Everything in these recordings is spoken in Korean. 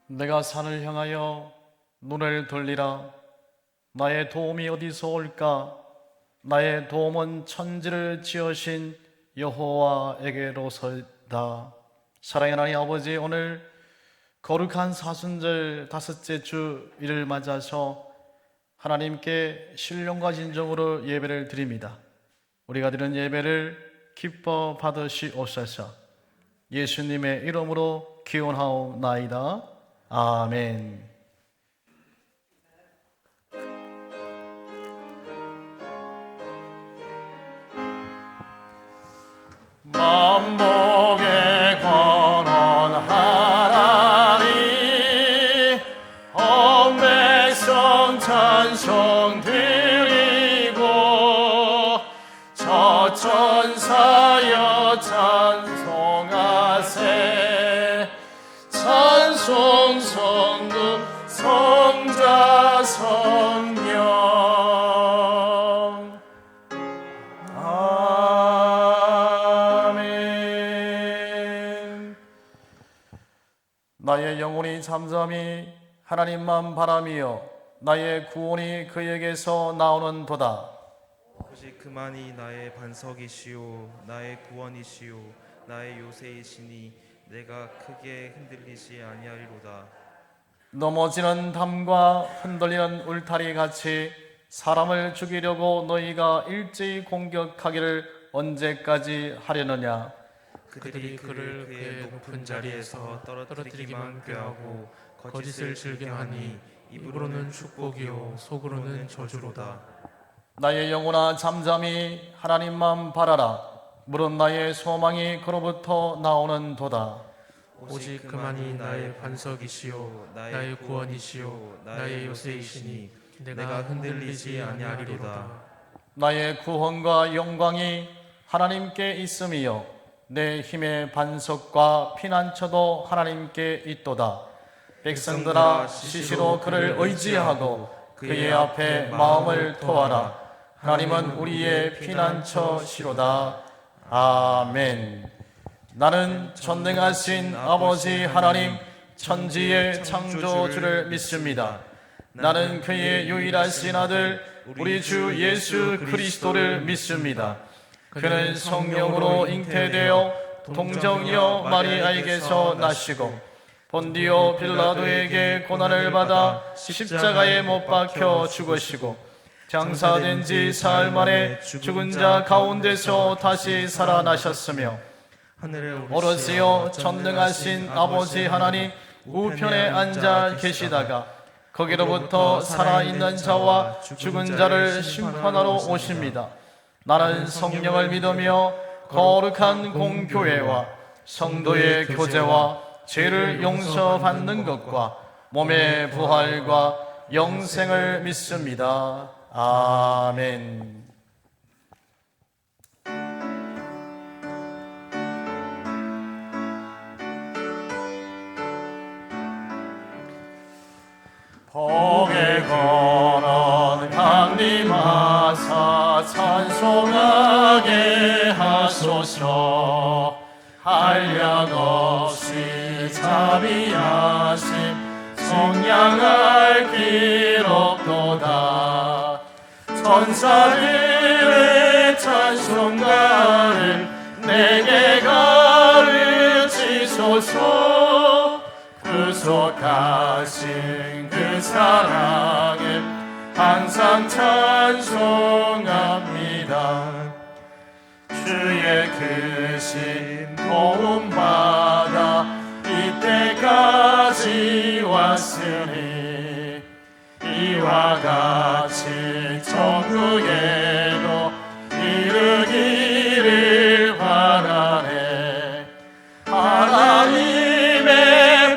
내가 산을 향하여 눈을 돌리라. 나의 도움이 어디서 올까? 나의 도움은 천지를 지으신 여호와에게로서이다. 사랑의 하나님 아버지, 오늘 거룩한 사순절 다섯째 주일을 맞아서 하나님께 신령과 진정으로 예배를 드립니다. 우리가 드리는 예배를 기뻐 받으시옵소서. 예수님의 이름으로 기원하옵나이다. 아멘. 만복의 권원하나니 온 백성 찬송 드리고 저 천사여 찬송하세. 찬송 성부 성자 성령. 아멘. 나의 영혼이 잠잠히 하나님만 바라며 나의 구원이 그에게서 나오는도다. 오직 그만이 나의 반석이시오 나의 구원이시오 나의 요새이시니 내가 크게 흔들리지 아니하리로다. 넘어지는 담과 흔들리는 울타리 같이 사람을 죽이려고 너희가 일제히 공격하기를 언제까지 하려느냐? 그들이 그를 그의 높은 자리에서 떨어뜨리기만 꾀하고 거짓을 즐겨하니 입으로는 축복이요 속으로는 저주로다. 나의 영혼아 잠잠히 하나님만 바라라. 무릇 나의 소망이 그로부터 나오는도다. 오직 그만이 나의 반석이시요 나의 구원이시요 나의 요새이시니 내가 흔들리지 아니하리로다. 나의 구원과 영광이 하나님께 있음이요 내 힘의 반석과 피난처도 하나님께 있도다. 백성들아 시시로 그를 의지하고 그의 앞에 마음을 토하라. 하나님은 우리의 피난처시로다. 아멘. 나는 전능하신 아버지 하나님 천지의 창조주를 믿습니다. 나는 그의 유일하신 아들 우리 주 예수 그리스도를 믿습니다. 그는 성령으로 잉태되어 동정녀 마리아에게서 나시고 본디오 빌라도에게 고난을 받아 십자가에 못 박혀 죽으시고 장사된 지 사흘 만에 죽은 자 가운데서 다시 살아나셨으며 오르시어 전능하신 아버지 하나님 우편에 앉아 계시다가 거기로부터 살아있는 자와 죽은 자를 심판하러 오십니다. 나는 성령을 믿으며 거룩한 공교회와 성도의 교제와 죄를 용서받는 것과 몸의 부활과 영생을 믿습니다. 아멘. 복의 권원 강림하사 찬송하게 하소서. 한량없이 자비하심 성량할 기록도다. 천사들의 찬송가를 내게 가르치소서. 구속하신 그 사랑을 항상 찬송합니다. 주의 크신 도움받아 이때까지 왔으니 이와 같이 천국에도 이르기를 바라네. 하나님의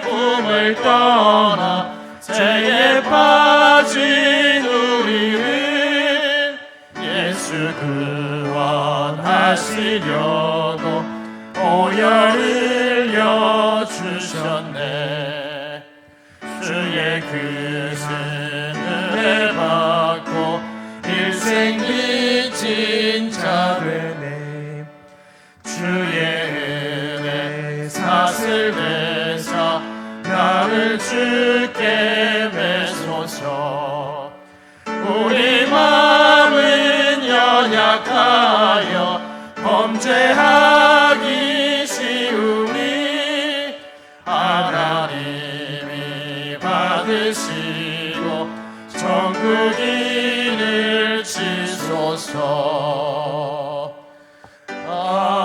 품을 떠나 죄에 빠진 우리를 예수 구원하시려고 보혈 흘려 주셨네. 주의 크신 은혜 받고 일생 빚진 자 되네. 주의 은혜 사슬 내사 나를 주 하셔. 우리 마음은 연약하여 범죄하기 쉬우니 하나님이 받으시고 정국인을 치소서. 아멘.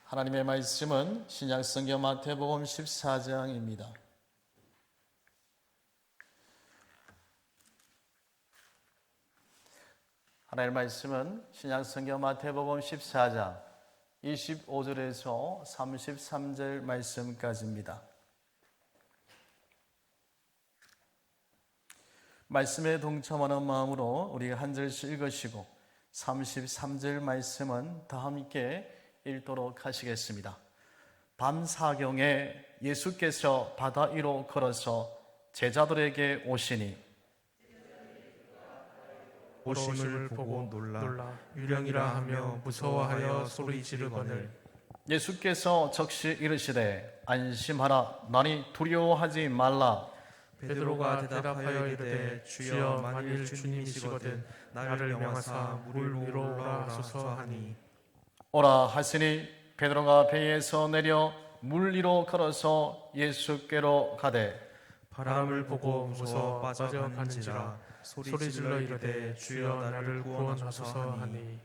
하나님의 말씀은 신약성경 마태복음 14장입니다. 하나님의 말씀은 신약성경 마태복음 14장 25절에서 33절 말씀까지입니다. 말씀에 동참하는 마음으로 우리가 한 절씩 읽으시고 33절 말씀은 다 함께 읽도록 하시겠습니다. 밤 사경에 예수께서 바다 위로 걸어서 제자들에게 오시니 오심을 보고 놀라 유령이라 하며 무서워하여 소리 지르거늘 예수께서 적시 이르시되 안심하라 나니 두려워하지 말라. 베드로가 대답하여 이르되 주여 만일 주님이시거든 나를 명하사 물 위로 올라오소서 하니 오라 하시니 베드로가 배에서 내려 물 위로 걸어서 예수께로 가되 바람을 보고 무서워 빠져가는지라 소리 질러 이르되 주여 나를 구원하소서 하니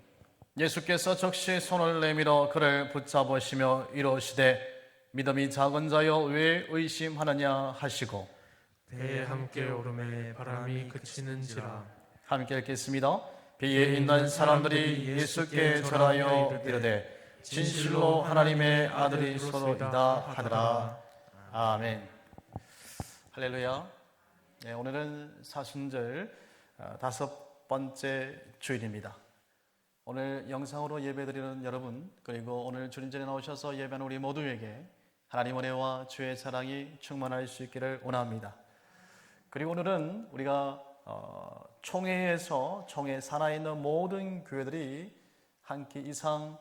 예수께서 적시 손을 내밀어 그를 붙잡으시며 이르시되 믿음이 작은 자여 왜 의심하느냐 하시고 배에 함께 오름에 바람이 그치는지라. 함께 읽겠습니다. 배에 있는 사람들이 예수께 절하여 이르되 진실로 하나님의 아들이소이다 하더라. 아멘. 할렐루야. 네, 오늘은 사순절 5번째 주일입니다. 오늘 영상으로 예배드리는 여러분, 그리고 오늘 주님전에 나오셔서 예배하는 우리 모두에게 하나님 은혜와 주의 사랑이 충만할 수 있기를 원합니다. 그리고 오늘은 우리가 총회에서 총회 산하에 있는 모든 교회들이 한 끼 이상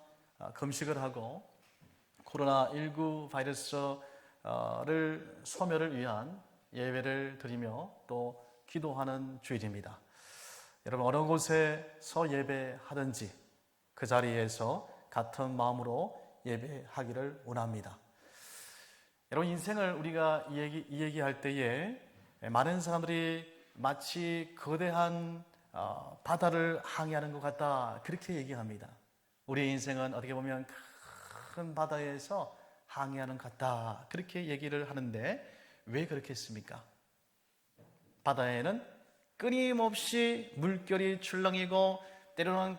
금식을 하고 코로나19 바이러스를 소멸을 위한 예배를 드리며 또 기도하는 주일입니다. 여러분 어느 곳에서 예배하든지 그 자리에서 같은 마음으로 예배하기를 원합니다. 여러분 인생을 우리가 이야기할 때에 많은 사람들이 마치 거대한 바다를 항해하는 것 같다 그렇게 얘기합니다. 우리의 인생은 어떻게 보면 큰 바다에서 항해하는 것 같다 그렇게 얘기를 하는데 왜 그렇겠습니까? 바다에는 끊임없이 물결이 출렁이고 때로는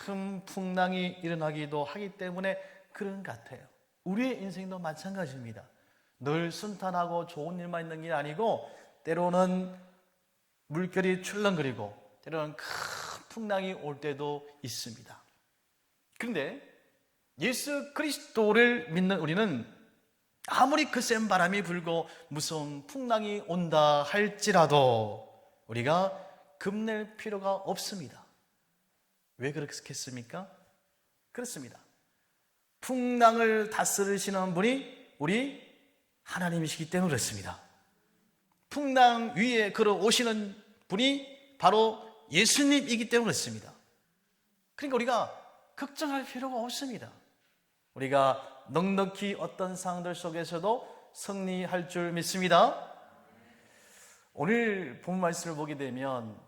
큰 풍랑이 일어나기도 하기 때문에 그런 것 같아요. 우리의 인생도 마찬가지입니다. 늘 순탄하고 좋은 일만 있는 게 아니고 때로는 물결이 출렁거리고 때로는 큰 풍랑이 올 때도 있습니다. 그런데 예수 그리스도를 믿는 우리는 아무리 그 센 바람이 불고 무서운 풍랑이 온다 할지라도 우리가 겁낼 필요가 없습니다. 왜 그렇겠습니까? 그렇습니다. 풍랑을 다스리시는 분이 우리 하나님이시기 때문에 그렇습니다. 풍랑 위에 걸어오시는 분이 바로 예수님이기 때문에 그렇습니다. 그러니까 우리가 걱정할 필요가 없습니다. 우리가 넉넉히 어떤 상황들 속에서도 승리할 줄 믿습니다. 오늘 본 말씀을 보게 되면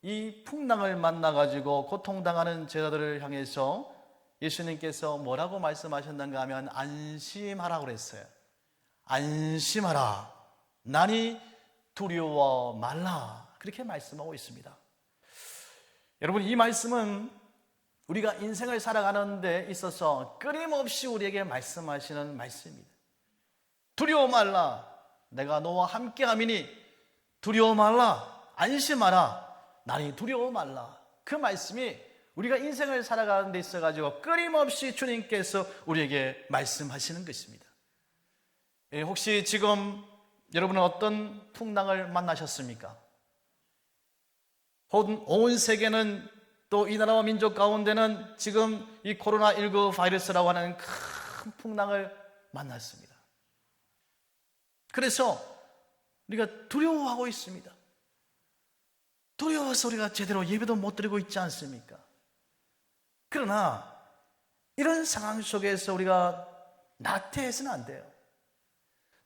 이 풍랑을 만나가지고 고통당하는 제자들을 향해서 예수님께서 뭐라고 말씀하셨는가 하면 안심하라고 그랬어요. 안심하라. 나니 두려워 말라. 그렇게 말씀하고 있습니다. 여러분 이 말씀은 우리가 인생을 살아가는 데 있어서 끊임없이 우리에게 말씀하시는 말씀입니다. 두려워 말라. 내가 너와 함께함이니 두려워 말라. 안심하라. 나니 두려워 말라. 그 말씀이 우리가 인생을 살아가는 데 있어가지고 끊임없이 주님께서 우리에게 말씀하시는 것입니다. 혹시 지금 여러분은 어떤 풍랑을 만나셨습니까? 온 세계는 또 이 나라와 민족 가운데는 지금 이 코로나19 바이러스라고 하는 큰 풍랑을 만났습니다. 그래서 우리가 두려워하고 있습니다. 두려워서 우리가 제대로 예배도 못 드리고 있지 않습니까? 그러나 이런 상황 속에서 우리가 나태해서는 안 돼요.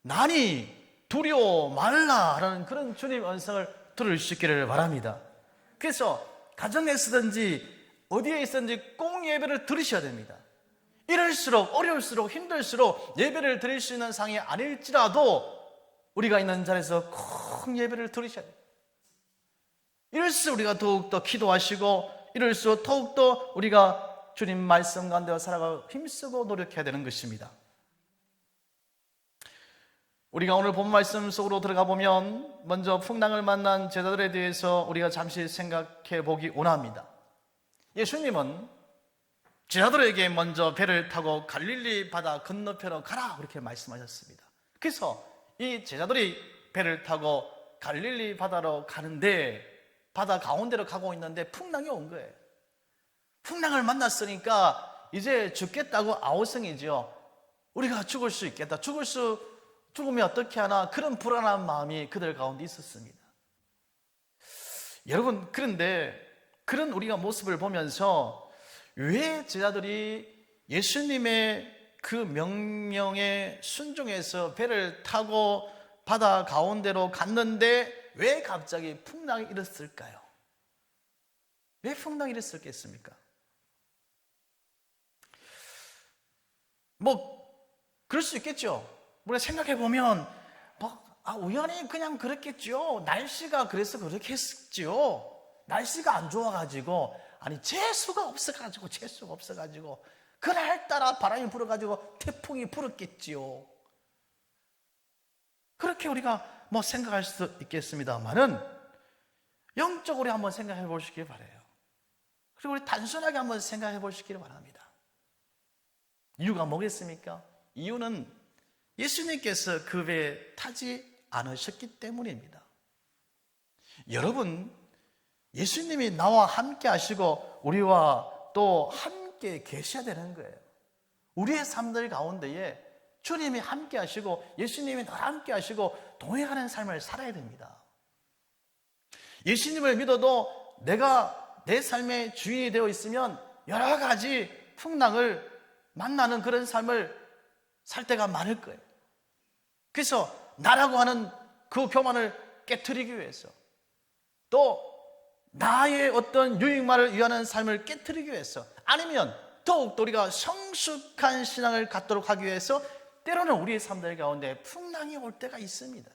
나니 두려워 말라라는 그런 주님 언성을 들을 수 있기를 바랍니다. 그래서 가정에서든지 어디에 있든지 꼭 예배를 드리셔야 됩니다. 이럴수록 어려울수록 힘들수록 예배를 드릴 수 있는 상황이 아닐지라도 우리가 있는 자리에서 꼭 예배를 드리셔야 돼요. 이럴수록 우리가 더욱더 기도하시고 이럴수록 더욱더 우리가 주님 말씀 가운데 살아가 힘쓰고 노력해야 되는 것입니다. 우리가 오늘 본 말씀 속으로 들어가 보면 먼저 풍랑을 만난 제자들에 대해서 우리가 잠시 생각해 보기 원합니다. 예수님은 제자들에게 먼저 배를 타고 갈릴리 바다 건너편으로 가라 그렇게 말씀하셨습니다. 그래서 이 제자들이 배를 타고 갈릴리 바다로 가는데 바다 가운데로 가고 있는데 풍랑이 온 거예요. 풍랑을 만났으니까 이제 죽겠다고 아우성이죠. 우리가 죽을 수 있겠다. 죽으면 어떻게 하나 그런 불안한 마음이 그들 가운데 있었습니다. 여러분, 그런데 그런 우리가 모습을 보면서 왜 제자들이 예수님의 그 명령에 순종해서 배를 타고 바다 가운데로 갔는데 왜 갑자기 풍랑이 일었을까요? 왜 풍랑이 일었겠습니까? 그럴 수 있겠죠. 우리가 생각해보면 우연히 그냥 그랬겠죠. 날씨가 그래서 그렇게 했죠. 날씨가 안 좋아가지고 재수가 없어가지고 그날따라 바람이 불어가지고 태풍이 불었겠지요. 그렇게 우리가 생각할 수 있겠습니다만은 영적으로 한번 생각해 보시길 바라요. 그리고 우리 단순하게 한번 생각해 보시길 바랍니다. 이유가 뭐겠습니까? 이유는 예수님께서 그 배에 타지 않으셨기 때문입니다. 여러분, 예수님이 나와 함께 하시고 우리와 또 함께 계셔야 되는 거예요. 우리의 삶들 가운데에 주님이 함께 하시고 예수님이 늘 함께 하시고 동행하는 삶을 살아야 됩니다. 예수님을 믿어도 내가 내 삶의 주인이 되어 있으면 여러 가지 풍랑을 만나는 그런 삶을 살 때가 많을 거예요. 그래서 나라고 하는 그 교만을 깨트리기 위해서 또 나의 어떤 유익만을 위하는 삶을 깨트리기 위해서 아니면 더욱더 우리가 성숙한 신앙을 갖도록 하기 위해서 때로는 우리의 삶들 가운데 풍랑이 올 때가 있습니다.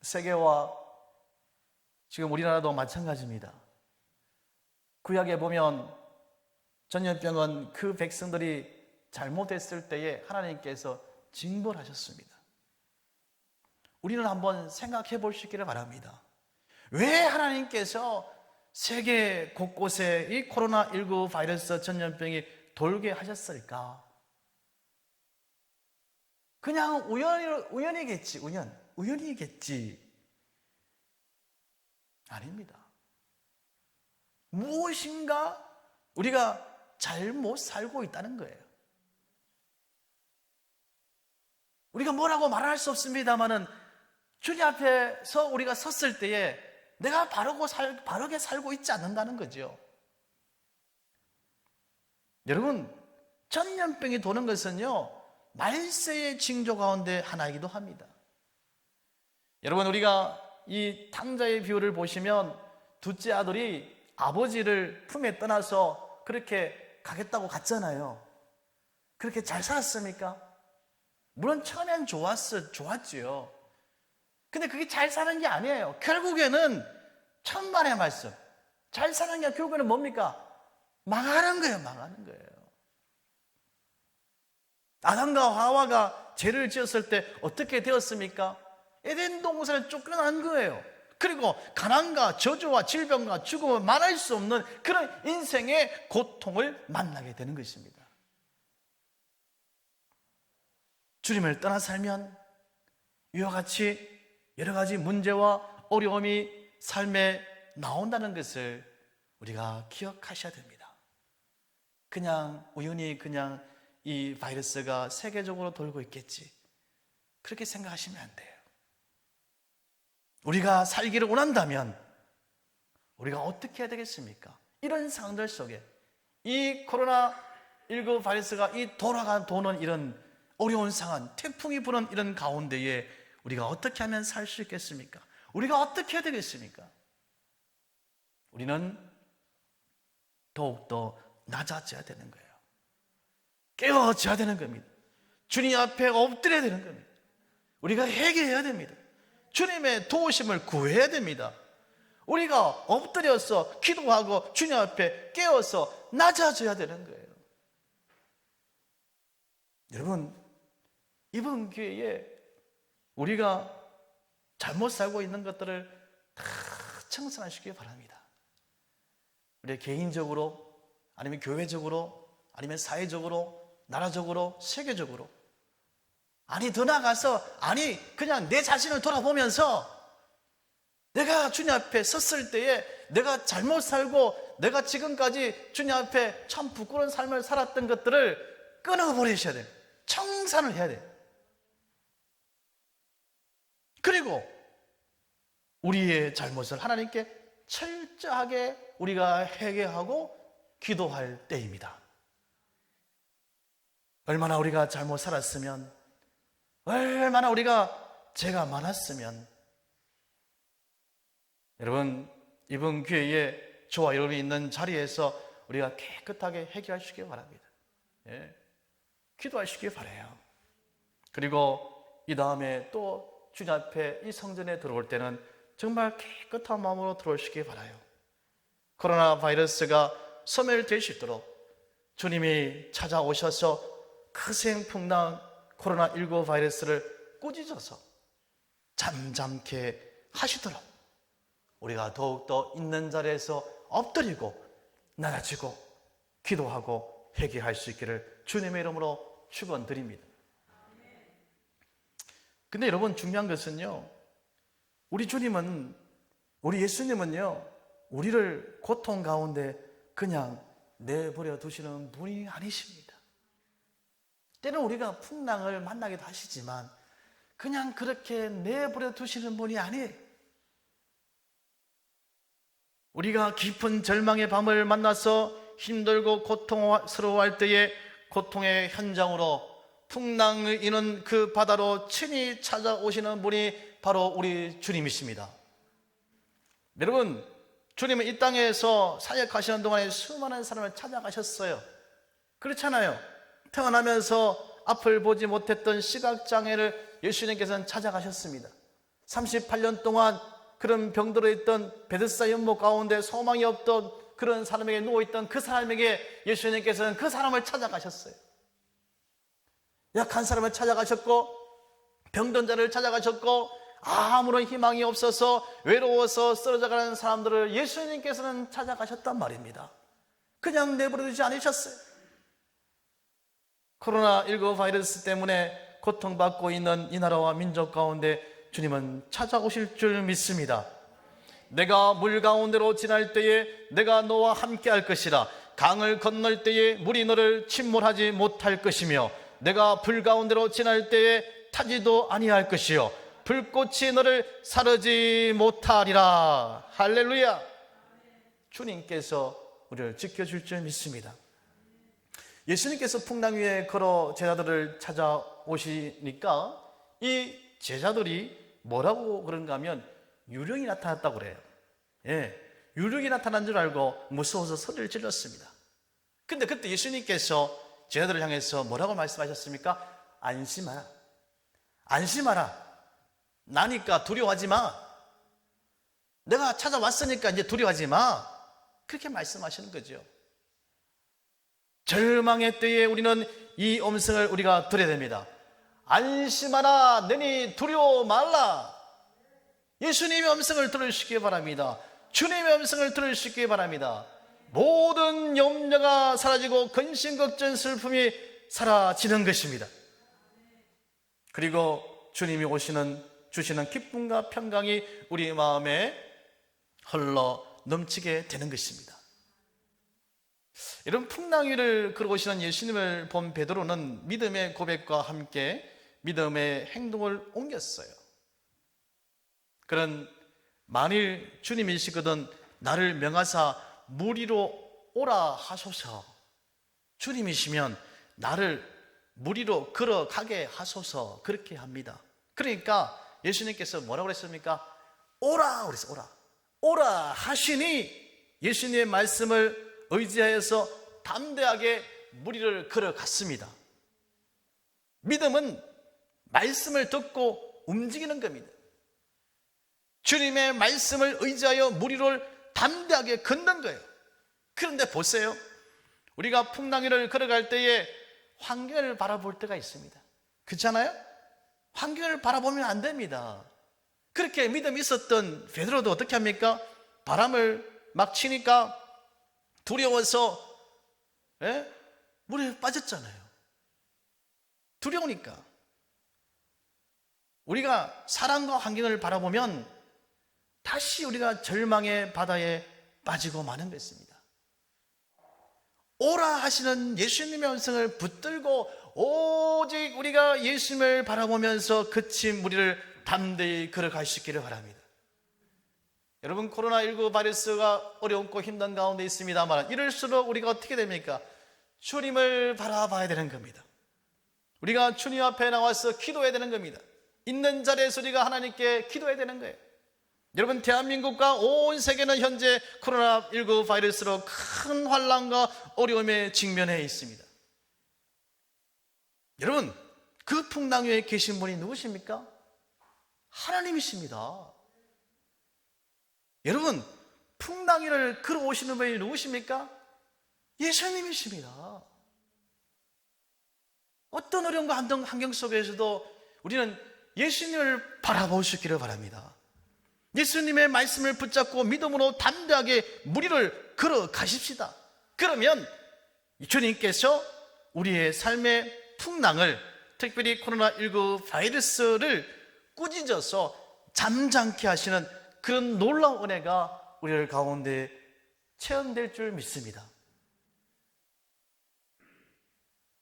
세계와 지금 우리나라도 마찬가지입니다. 구약에 보면 전염병은 그 백성들이 잘못했을 때에 하나님께서 징벌하셨습니다. 우리는 한번 생각해 보시기를 바랍니다. 왜 하나님께서 세계 곳곳에 이 코로나19 바이러스 전염병이 돌게 하셨을까? 그냥 우연이겠지. 우연이겠지. 아닙니다. 무엇인가 우리가 잘못 살고 있다는 거예요. 우리가 뭐라고 말할 수 없습니다만은 주님 앞에서 우리가 섰을 때에 내가 바르게 살고 있지 않는다는 거죠. 여러분, 전염병이 도는 것은요, 말세의 징조 가운데 하나이기도 합니다. 여러분, 우리가 이 탕자의 비유를 보시면 둘째 아들이 아버지를 품에 떠나서 그렇게 가겠다고 갔잖아요. 그렇게 잘 살았습니까? 물론 처음엔 좋았지요. 근데 그게 잘 사는 게 아니에요. 결국에는 천만의 말씀. 잘 사는 게 결국에는 뭡니까? 망하는 거예요. 아담과 하와가 죄를 지었을 때 어떻게 되었습니까? 에덴 동산을 쫓겨난 거예요. 그리고 가난과 저주와 질병과 죽음을 말할 수 없는 그런 인생의 고통을 만나게 되는 것입니다. 주님을 떠나 살면 이와 같이 여러 가지 문제와 어려움이 삶에 나온다는 것을 우리가 기억하셔야 됩니다. 그냥 우연히 이 바이러스가 세계적으로 돌고 있겠지. 그렇게 생각하시면 안 돼요. 우리가 살기를 원한다면 우리가 어떻게 해야 되겠습니까? 이런 상황들 속에 이 코로나19 바이러스가 이 도는 이런 어려운 상황, 태풍이 부는 이런 가운데에 우리가 어떻게 하면 살 수 있겠습니까? 우리가 어떻게 해야 되겠습니까? 우리는 더욱더 낮아져야 되는 거예요. 깨어져야 되는 겁니다. 주님 앞에 엎드려야 되는 겁니다. 우리가 회개해야 됩니다. 주님의 도우심을 구해야 됩니다. 우리가 엎드려서 기도하고 주님 앞에 깨어서 낮아져야 되는 거예요. 여러분, 이번 기회에 우리가 잘못 살고 있는 것들을 다 청산하시기 바랍니다. 우리 개인적으로, 아니면 교회적으로, 아니면 사회적으로, 나라적으로, 세계적으로, 아니 더 나아가서 그냥 내 자신을 돌아보면서 내가 주님 앞에 섰을 때에 내가 잘못 살고 내가 지금까지 주님 앞에 참 부끄러운 삶을 살았던 것들을 끊어버리셔야 돼요. 청산을 해야 돼요. 그리고 우리의 잘못을 하나님께 철저하게 우리가 회개하고 기도할 때입니다. 얼마나 우리가 잘못 살았으면, 얼마나 우리가 죄가 많았으면, 여러분, 이번 기회에 저와 여러분이 있는 자리에서 우리가 깨끗하게 회개하시기 바랍니다. 예, 기도하시기 바라요. 그리고 이 다음에 또 주님 앞에 이 성전에 들어올 때는 정말 깨끗한 마음으로 들어오시기 바라요. 코로나 바이러스가 소멸될 수 있도록 주님이 찾아오셔서 크생풍랑 코로나19 바이러스를 꾸짖어서 잠잠케 하시도록 우리가 더욱더 있는 자리에서 엎드리고 낮아지고 기도하고 회개할 수 있기를 주님의 이름으로 축원드립니다. 근데 여러분, 중요한 것은요, 우리 주님은, 우리 예수님은요, 우리를 고통 가운데 그냥 내버려 두시는 분이 아니십니다. 때는 우리가 풍랑을 만나기도 하시지만 그냥 그렇게 내버려 두시는 분이 아니에요. 우리가 깊은 절망의 밤을 만나서 힘들고 고통스러워할 때에 고통의 현장으로 풍랑을 이는 그 바다로 친히 찾아오시는 분이 바로 우리 주님이십니다. 여러분, 주님은 이 땅에서 사역하시는 동안에 수많은 사람을 찾아가셨어요. 그렇잖아요. 태어나면서 앞을 보지 못했던 시각장애를 예수님께서는 찾아가셨습니다. 38년 동안 그런 병들어 있던 베데스다 연못 가운데 소망이 없던 그런 사람에게 누워있던 그 사람에게 예수님께서는 그 사람을 찾아가셨어요. 약한 사람을 찾아가셨고, 병든 자를 찾아가셨고, 아무런 희망이 없어서 외로워서 쓰러져가는 사람들을 예수님께서는 찾아가셨단 말입니다. 그냥 내버려두지 않으셨어요. 코로나19 바이러스 때문에 고통받고 있는 이 나라와 민족 가운데 주님은 찾아오실 줄 믿습니다. 내가 물 가운데로 지날 때에 내가 너와 함께 할 것이라. 강을 건널 때에 물이 너를 침몰하지 못할 것이며, 내가 불 가운데로 지날 때에 타지도 아니할 것이요 불꽃이 너를 사르지 못하리라. 할렐루야. 주님께서 우리를 지켜줄 줄 믿습니다. 예수님께서 풍랑 위에 걸어 제자들을 찾아오시니까 이 제자들이 뭐라고 그런가 하면 유령이 나타났다고 그래요. 예, 유령이 나타난 줄 알고 무서워서 소리를 질렀습니다. 근데 그때 예수님께서 제자들을 향해서 뭐라고 말씀하셨습니까? 안심하라. 안심하라. 나니까 두려워하지 마. 내가 찾아왔으니까 이제 두려워하지 마. 그렇게 말씀하시는 거죠. 절망의 때에 우리는 이 음성을 우리가 들어야 됩니다. 안심하라. 너니 두려워 말라. 예수님의 음성을 들으시기 바랍니다. 주님의 음성을 들으시기 바랍니다. 모든 염려가 사라지고 근심, 걱정, 슬픔이 사라지는 것입니다. 그리고 주님이 주시는 기쁨과 평강이 우리 마음에 흘러 넘치게 되는 것입니다. 이런 풍랑 위를 걸어오시는 예수님을 본 베드로는 믿음의 고백과 함께 믿음의 행동을 옮겼어요. 그런 만일 주님이시거든 나를 명하사 무리로 오라 하소서. 주님이시면 나를 무리로 걸어가게 하소서. 그렇게 합니다. 그러니까 예수님께서 뭐라고 그랬습니까? 오라 그랬어요. 오라. 오라 하시니 예수님의 말씀을 의지하여서 담대하게 무리를 걸어갔습니다. 믿음은 말씀을 듣고 움직이는 겁니다. 주님의 말씀을 의지하여 무리를 담대하게 걷는 거예요. 그런데 보세요. 우리가 풍랑위를 걸어갈 때에 환경을 바라볼 때가 있습니다. 그렇잖아요? 환경을 바라보면 안 됩니다. 그렇게 믿음이 있었던 베드로도 어떻게 합니까? 바람을 막 치니까 두려워서 물에 빠졌잖아요. 두려우니까. 우리가 사랑과 환경을 바라보면 다시 우리가 절망의 바다에 빠지고 마는 것입니다. 오라 하시는 예수님의 음성을 붙들고 오직 우리가 예수님을 바라보면서 그친 무리를 담대히 걸어갈 수 있기를 바랍니다. 여러분, 코로나19 바이러스가 어렵고 힘든 가운데 있습니다만 이럴수록 우리가 어떻게 됩니까? 주님을 바라봐야 되는 겁니다. 우리가 주님 앞에 나와서 기도해야 되는 겁니다. 있는 자리에서 우리가 하나님께 기도해야 되는 거예요. 여러분, 대한민국과 온 세계는 현재 코로나19 바이러스로 큰 환난과 어려움에 직면해 있습니다. 여러분, 그 풍랑 위에 계신 분이 누구십니까? 하나님이십니다. 여러분, 풍랑 위를 걸어오시는 분이 누구십니까? 예수님이십니다. 어떤 어려움과 환경 속에서도 우리는 예수님을 바라볼 수 있기를 바랍니다. 예수님의 말씀을 붙잡고 믿음으로 담대하게 무리를 걸어 가십시다. 그러면 주님께서 우리의 삶의 풍랑을, 특별히 코로나19 바이러스를 꾸짖어서 잠잠케 하시는 그런 놀라운 은혜가 우리들 가운데 체험될 줄 믿습니다.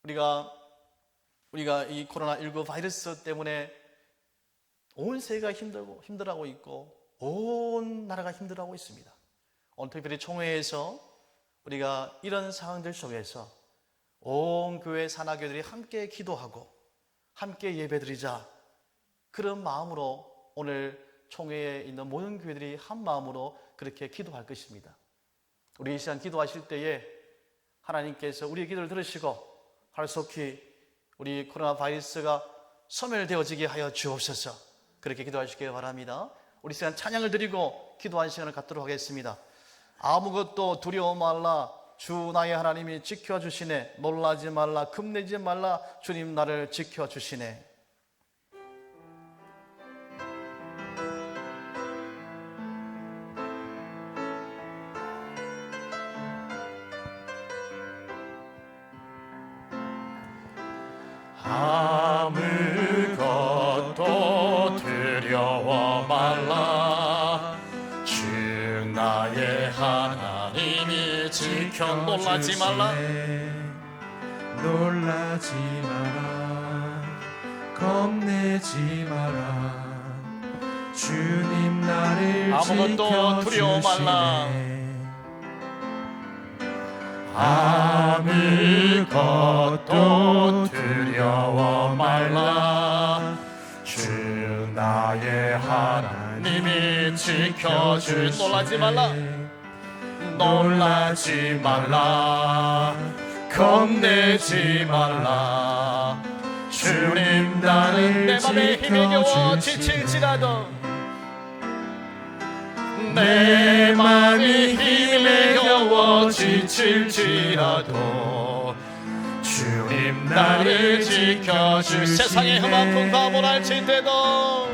우리가 이 코로나19 바이러스 때문에 온 세계가 힘들어하고 있고 온 나라가 힘들어하고 있습니다. 오늘 특별히 총회에서 우리가 이런 상황들 속에서 온 교회 산하교들이 함께 기도하고 함께 예배드리자, 그런 마음으로 오늘 총회에 있는 모든 교회들이 한 마음으로 그렇게 기도할 것입니다. 우리 이 시간 기도하실 때에 하나님께서 우리의 기도를 들으시고 하루속히 우리 코로나 바이러스가 소멸되어지게 하여 주옵소서. 그렇게 기도하시길 바랍니다. 우리 시간 찬양을 드리고 기도하는 시간을 갖도록 하겠습니다. 아무것도 두려워 말라, 주 나의 하나님이 지켜주시네. 놀라지 말라, 겁내지 말라, 주님 나를 지켜주시네. 아무것도 두려워 말라, 주 나의 하나님이 지켜. 놀라지 말라, 놀라지 마라, 겁내지 마라, 주님 나를 아무것도 두려워 말라. 아무것도 두려워 말라, 주 나의 하나님이 지켜줄. 놀라지 말라, 놀라지 말라, 겁내지 말라, 주님 나는 내 맘에 힘이 겨워 지칠지라도, 내 맘이 힘에 겨워 지칠지라도 주님 나를 지켜주시네. 세상의 험한 풍파 몰아칠 때도,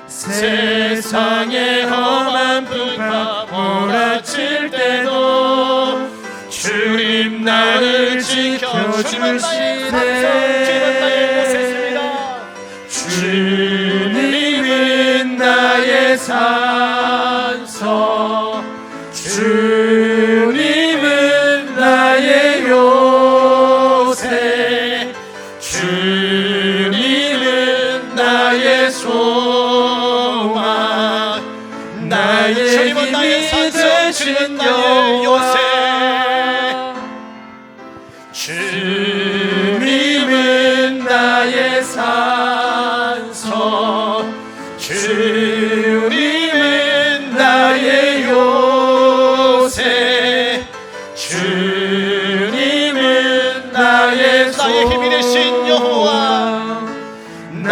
세상의 험한 풍파 몰아칠 때도 주님 나를 지켜주시네. 주님은 나의 산성, 주님은 나의 요새, 주님은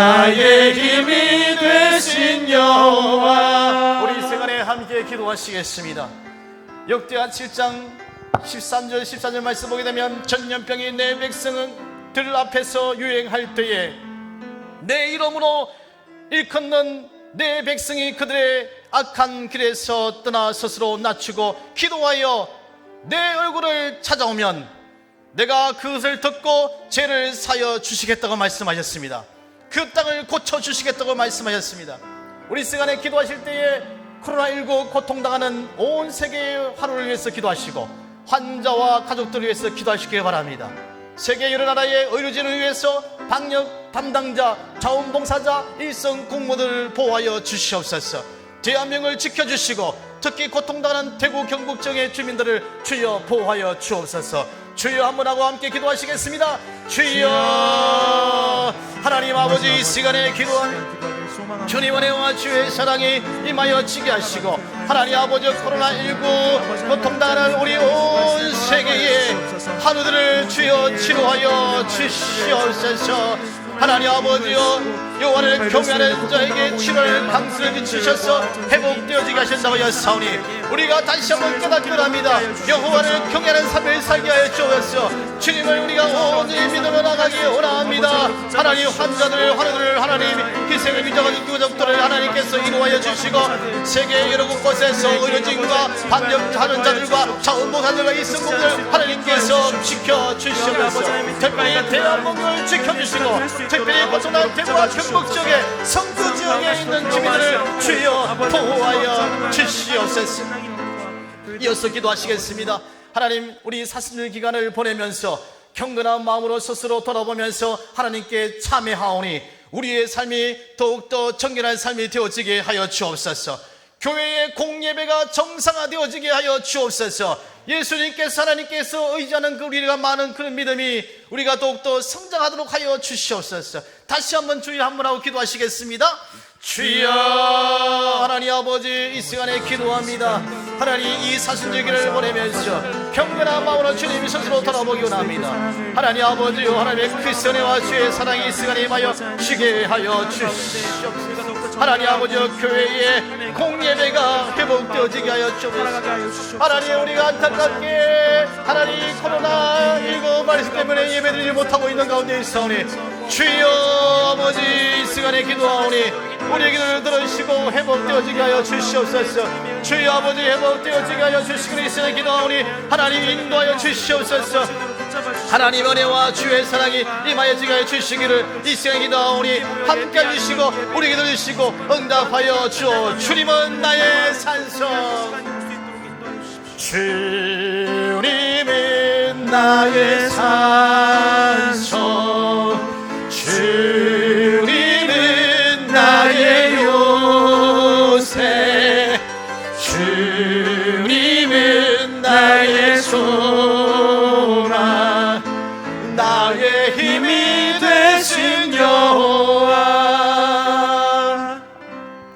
나의 힘이 되신 여호와. 우리 이 시간에 함께 기도하시겠습니다. 역대하 7장 13절 14절 말씀 보게 되면 전염병이 내 백성은 들 앞에서 유행할 때에 내 이름으로 일컫는 내 백성이 그들의 악한 길에서 떠나 스스로 낮추고 기도하여 내 얼굴을 찾아오면 내가 그것을 듣고 죄를 사여 주시겠다고 말씀하셨습니다. 그 땅을 고쳐주시겠다고 말씀하셨습니다. 우리 시간에 기도하실 때에 코로나19 고통당하는 온 세계의 하루를 위해서 기도하시고 환자와 가족들을 위해서 기도하시길 바랍니다. 세계 여러 나라의 의료진을 위해서 방역 담당자, 자원봉사자, 일선 공무원들을 보호하여 주시옵소서. 대한민국을 지켜주시고 특히 고통당하는 대구 경북 지역의 주민들을 주여 보호하여 주옵소서. 주여 한번 하고 함께 기도하시겠습니다. 주여. 하나님 아버지, 이 시간에 기도한 주님 은혜와 주의 사랑이 임하여 지게 하시고 하나님 아버지 코로나19 고통당하는 우리 온 세계의 하루들을 주여 치료하여 주시옵소서. 하나님 아버지여, 여호와를 경외하는 자에게 치료를 강수를 비추셔서 회복되어지게 하신다고 하사오니 우리가 다시 한번 깨닫기 원합니다. 여호와를 경외하는 삶을 살게 하여 주옵소서. 주님을 우리가 온전히 믿음으로 나가기 원합니다. 하나님 환자들의 하루들을 하나님 희생을 믿어가지고 교적들을 하나님께서 인도하여 주시고 세계 여러 곳곳에서 의료진과 방역하는 자들과 자원봉사들과 이승공들 하나님께서 지켜주시옵소서. 특별히 대한민국을 지켜주시고 특별히 고통당한 대구와 경북 지역의 성주 지역에 있는 주민들을 주여 보호하여 주시옵소서. 이어서 기도하시겠습니다. 하나님, 우리 사순절 기간을 보내면서 경건한 마음으로 스스로 돌아보면서 하나님께 참회하오니 우리의 삶이 더욱더 정결한 삶이 되어지게 하여 주옵소서. 교회의 공예배가 정상화되어지게 하여 주옵소서. 예수님께서 하나님께서 의지하는 그 우리가 많은 그런 믿음이 우리가 더욱더 성장하도록 하여 주시옵소서. 다시 한번 주여 한번 하고 기도하시겠습니다. 주여. 하나님 아버지, 이 시간에 기도합니다. 하나님, 이 사순절기를 보내면서 경건한 마음으로 주님 스스로 돌아보기 원합니다. 하나님 아버지요, 하나님의 그리스도와 주의 사랑이 이 시간에 임하여 주게 하여 주시옵소서. 하나님 아버지요, 교회의 공예배가 회복되어지게 하여 주옵소서. 하나님, 우리가 안타깝게 하나님 코로나19 말씀 때문에 예배드리지 못하고 있는 가운데 있사오니 주여 아버지, 이 시간에 기도하오니 우리의 기도를 들으시고 회복되어지게 하여 주시옵소서. 주여 아버지, 회복되어지게 하여 주시고 이 시간에 기도하오니 하나님 인도하여 주시옵소서. 하나님 은혜와 주의 사랑이 임하여지게 하여 주시기를 이 시간에 기도하오니 함께 해주시고 우리 기도 주시고 응답하여 주오. 주님은 나의 산성, 주님은 나의 산성, 주님은 나의 요새, 주님은 나의 소망, 나의 힘이 되신 여호와.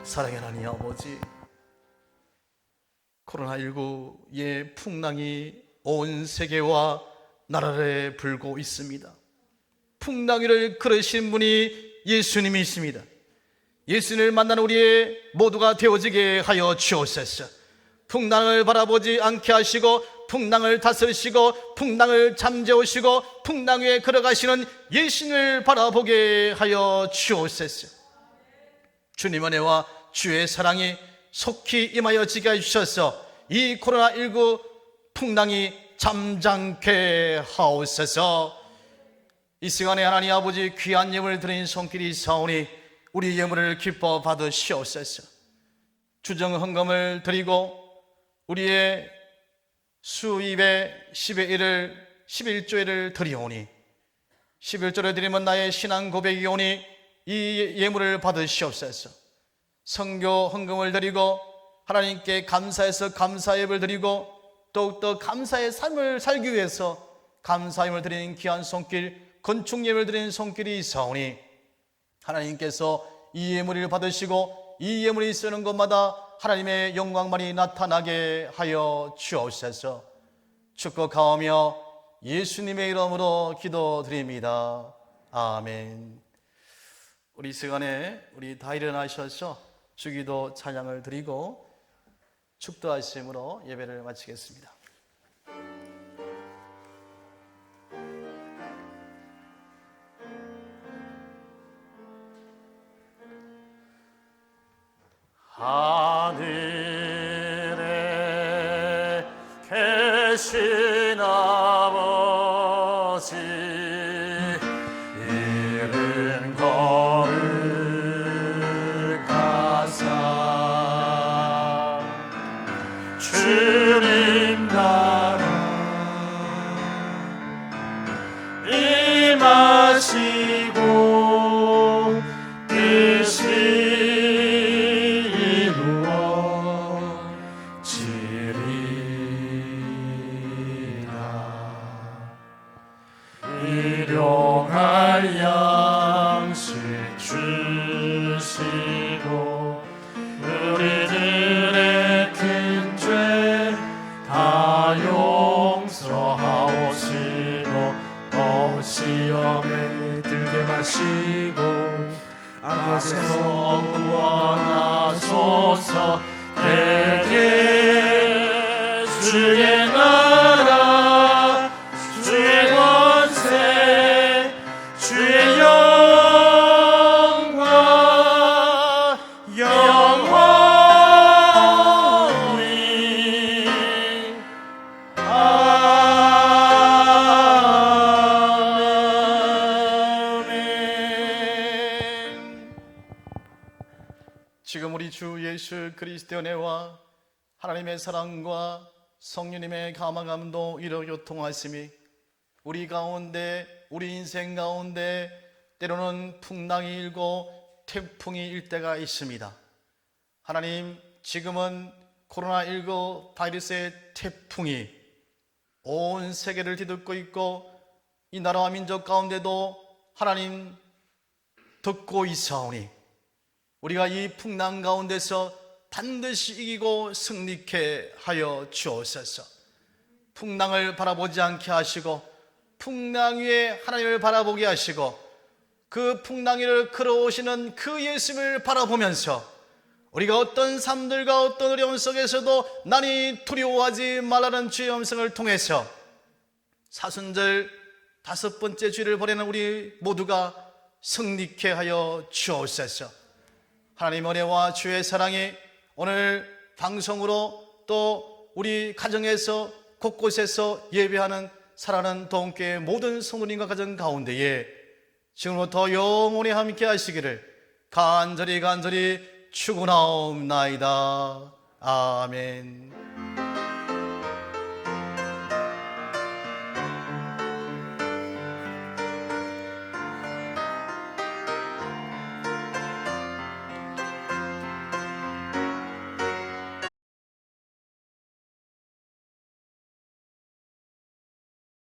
사랑의 하나님 아버지, 코로나19의 풍랑이 온 세계와 나라를 불고 있습니다. 풍랑위를 그르신 분이 예수님이십니다. 예수님을 만나는 우리의 모두가 되어지게 하여 주옵소서. 풍랑을 바라보지 않게 하시고 풍랑을 다스리시고 풍랑을 잠재우시고 풍랑 위에 걸어가시는 예수님을 바라보게 하여 주옵소서. 주님 은혜와 주의 사랑이 속히 임하여지게 하셔서 이 코로나19 풍랑이 잠잠케 하옵소서. 이 시간에 하나님 아버지, 귀한 예물을 드린 손길이 있사오니 우리 예물을 기뻐 받으시옵소서. 주정 헌금을 드리고 우리의 수입의 10의 1을 11조를 드리오니 11조를 드리면 나의 신앙 고백이 오니 이 예물을 받으시옵소서. 선교 헌금을 드리고 하나님께 감사해서 감사예배를 드리고 더욱더 감사의 삶을 살기 위해서 감사임을 드리는 귀한 손길, 건축 예배를 드리는 손길이 있사오니 하나님께서 이 예물을 받으시고 이 예물이 쓰는 곳마다 하나님의 영광만이 나타나게 하여 주옵소서. 축복하오며 예수님의 이름으로 기도드립니다. 아멘. 우리 시간에 우리 다 일어나셔서 주기도 찬양을 드리고 축도하심으로 예배를 마치겠습니다. 하늘에 계신 아버지, 이른 거룩하사 주님 나라 임하시고 뜻이 일용할 양식 주시고 우리들의 큰 죄 다 용서하옵시고 또 시험에 들게 마시고 악에서 구원하소서. 대개 주의 나라 주의 권세 주의 영광 영원히 아멘. 지금 우리 주 예수 그리스도의 은혜와 하나님의 사랑과 성령님의 감화감도 이루 교통하심이 우리 가운데, 우리 인생 가운데 때로는 풍랑이 일고 태풍이 일 때가 있습니다. 하나님, 지금은 코로나19 바이러스의 태풍이 온 세계를 뒤덮고 있고 이 나라와 민족 가운데도 하나님 듣고 있사오니 우리가 이 풍랑 가운데서 반드시 이기고 승리케 하여 주옵소서. 풍랑을 바라보지 않게 하시고 풍랑 위에 하나님을 바라보게 하시고 그 풍랑 위를 걸어오시는 그 예수님을 바라보면서 우리가 어떤 삶들과 어떤 어려움 속에서도 나니 두려워하지 말라는 주의 음성을 통해서 사순절 5번째 주일을 보내는 우리 모두가 승리케 하여 주옵소서. 하나님 은혜와 주의 사랑이 오늘 방송으로 또 우리 가정에서 곳곳에서 예배하는 사랑하는 동교회 모든 성도님과 가정 가운데에 지금부터 영원히 함께 하시기를 간절히 축원하옵나이다. 아멘.